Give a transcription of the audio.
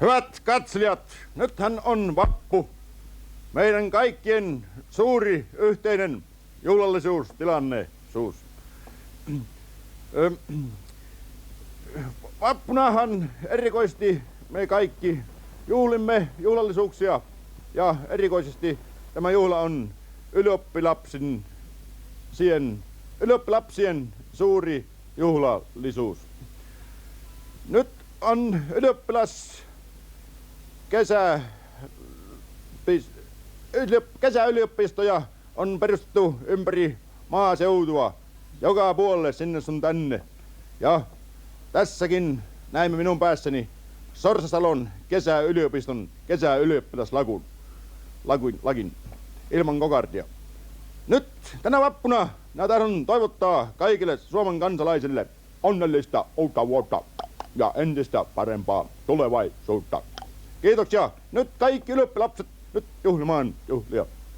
Hyvät katselijat, nythän on vappu. Meidän kaikkien suuri yhteinen juhlallisuustilannesuus. Vappunahan erikoisesti me kaikki juhlimme juhlallisuuksia ja erikoisesti tämä juhla on ylioppilapsien suuri juhlallisuus. Nyt on kesäyliopistoja on perustettu ympäri maaseutua, joka puolelle sinne sun tänne. Ja tässäkin näimme minun päässäni Sorsasalon kesäyliopiston kesäylioppilaslakin ilman kokardia. Nyt tänä vappuna minä tahdon toivottaa kaikille Suomen kansalaisille onnellista uutta vuotta ja entistä parempaa tulevaisuutta. Kiitoksia. Nyt kaikki ylioppilapset nyt juhlimaan juhlia.